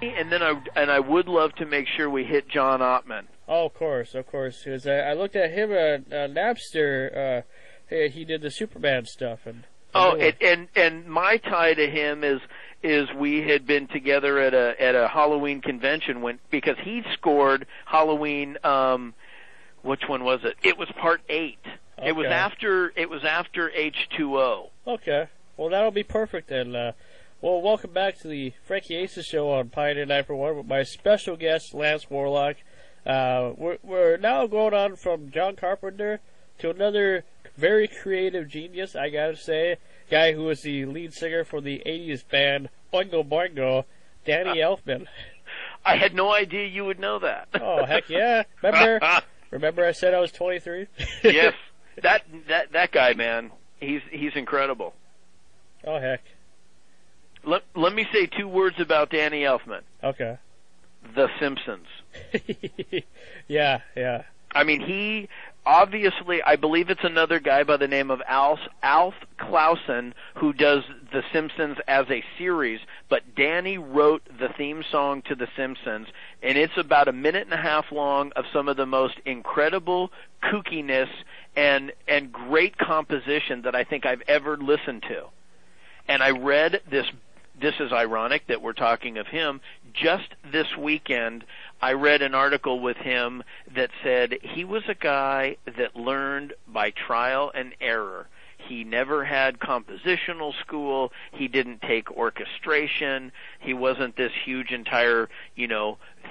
I would love to make sure we hit John Ottman. Oh, of course. Because I looked at him at Napster. He did the Superman stuff. And my tie to him is we had been together at a Halloween convention because he scored Halloween. Which one was it? It was part 8. Okay. It was after H2O. Okay. Well, that'll be perfect then. Well, welcome back to the Franky Aces show on Pioneer 941 with my special guest, Lance Warlock. We're now going on from John Carpenter to another very creative genius, I gotta say. Guy who was the lead singer for the 80s band Oingo Boingo, Danny Elfman. I had no idea you would know that. Oh, heck yeah. Remember I said I was 23? Yes. That guy, man, he's incredible. Oh, heck. Let me say 2 words about Danny Elfman. Okay. The Simpsons. Yeah. I mean, he obviously, I believe it's another guy by the name of Alf Clausen who does The Simpsons as a series, but Danny wrote the theme song to The Simpsons, and it's about 1.5 minutes long of some of the most incredible kookiness and great composition that I think I've ever listened to. And I read this is ironic that we're talking of him. Just this weekend, I read an article with him that said he was a guy that learned by trial and error. He never had compositional school. He didn't take orchestration. He wasn't this huge entire,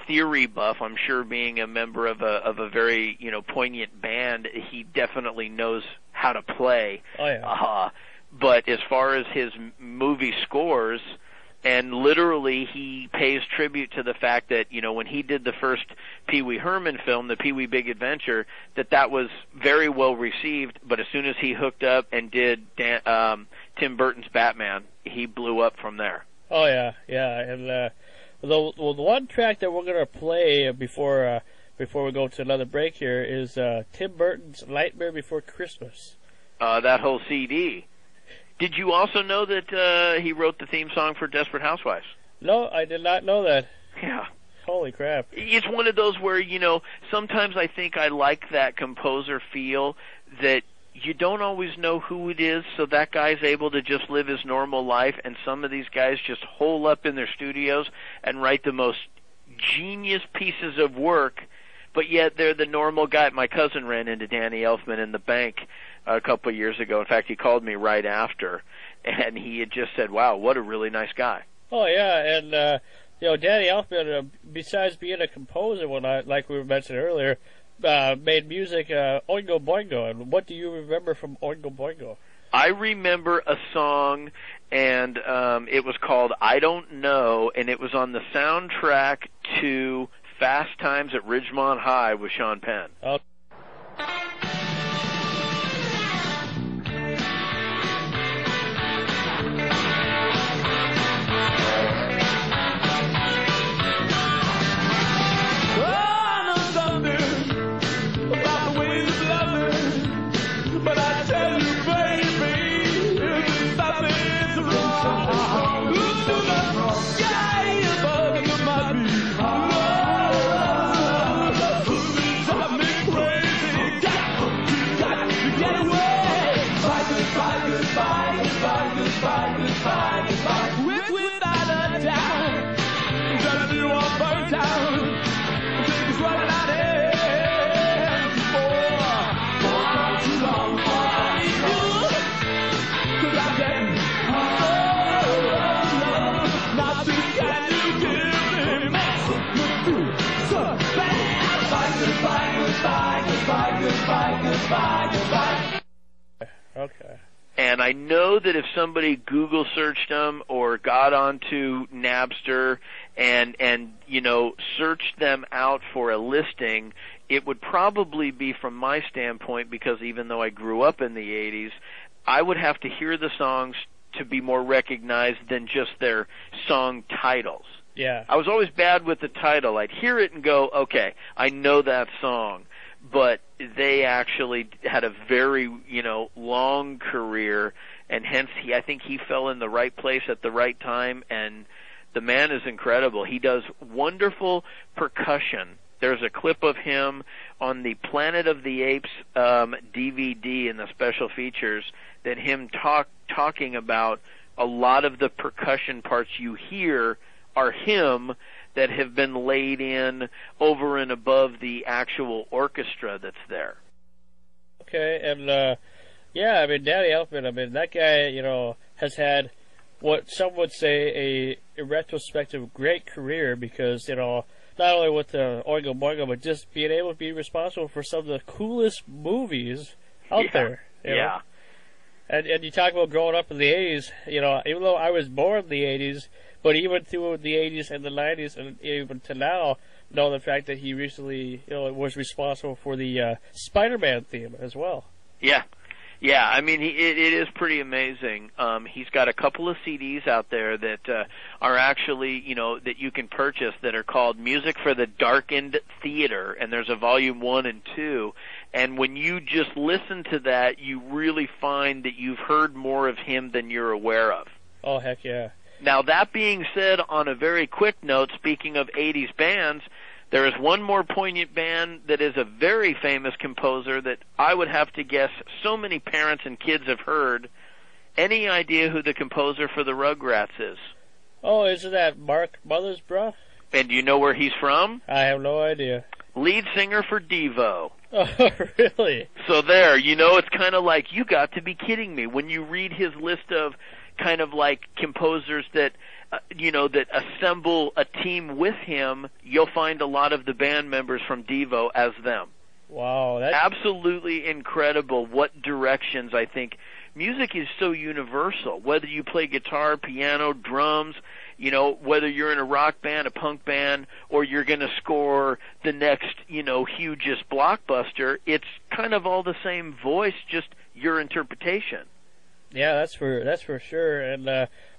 theory buff. I'm sure being a member of a very, poignant band, he definitely knows how to play. Oh, yeah. But as far as his movie scores, and literally he pays tribute to the fact that, when he did the first Pee Wee Herman film, the Pee Wee Big Adventure, that was very well received, but as soon as he hooked up and did Tim Burton's Batman, he blew up from there. Oh, yeah. And the one track that we're going to play before we go to another break here is Tim Burton's Nightmare Before Christmas. That whole CD. Did you also know that he wrote the theme song for Desperate Housewives? No, I did not know that. Yeah. Holy crap. It's one of those where, sometimes I think I like that composer feel that you don't always know who it is, so that guy's able to just live his normal life, and some of these guys just hole up in their studios and write the most genius pieces of work, but yet they're the normal guy. My cousin ran into Danny Elfman in the bank a couple of years ago. In fact, he called me right after, and he had just said, wow, what a really nice guy. Oh, yeah, and, Danny Elfman, besides being a composer, like we mentioned earlier, made music, Oingo Boingo. And what do you remember from Oingo Boingo? I remember a song, and it was called I Don't Know, and it was on the soundtrack to Fast Times at Ridgemont High with Sean Penn. Okay. Okay. And I know that if somebody Google searched them or got onto Napster and searched them out for a listing, it would probably be from my standpoint, because even though I grew up in the 80s, I would have to hear the songs to be more recognized than just their song titles. Yeah. I was always bad with the title. I'd hear it and go, okay, I know that song. But they actually had a very, long career, and hence I think he fell in the right place at the right time, and The man is incredible. He does wonderful percussion. There's a clip of him on the Planet of the Apes DVD in the special features that him talking about a lot of the percussion parts you hear are him that have been laid in over and above the actual orchestra that's there. Okay, and yeah, I mean, Danny Elfman, I mean, that guy, you know, has had what some would say a retrospective great career because, you know, not only with the Oingo Boingo, but just being able to be responsible for some of the coolest movies out there. You know? And you talk about growing up in the 80s, you know, even though I was born in the 80s, but even through the 80s and the 90s and even to now, know the fact that he recently, you know, was responsible for the Spider-Man theme as well. Yeah. Yeah, I mean, it is pretty amazing. He's got a couple of CDs out there that are actually, you know, that you can purchase that are called Music for the Darkened Theater, and there's a volume 1 and 2. And when you just listen to that, you really find that you've heard more of him than you're aware of. Oh, heck yeah. Now, that being said, on a very quick note, speaking of 80s bands, there is one more poignant band that is a very famous composer that I would have to guess so many parents and kids have heard. Any idea who the composer for the Rugrats is? Oh, isn't that Mark Mothersbaugh? And do you know where he's from? I have no idea. Lead singer for Devo. Oh, really? So there, you know, it's kind of like, you got to be kidding me. When you read his list of kind of like composers that you know, that assemble a team with him, you'll find a lot of the band members from Devo as them. Wow, that's absolutely incredible. What directions, I think music is so universal. Whether you play guitar, piano, drums, you know, whether you're in a rock band, a punk band, or you're going to score the next, you know, hugest blockbuster, it's kind of all the same voice, just your interpretation. Yeah, that's for sure. And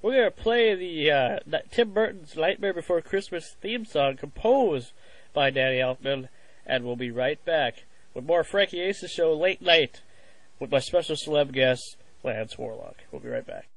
we're going to play the Tim Burton's Nightmare Before Christmas theme song composed by Danny Elfman, and we'll be right back with more Frankie Ace's Show Late Night with my special celeb guest, Lance Warlock. We'll be right back.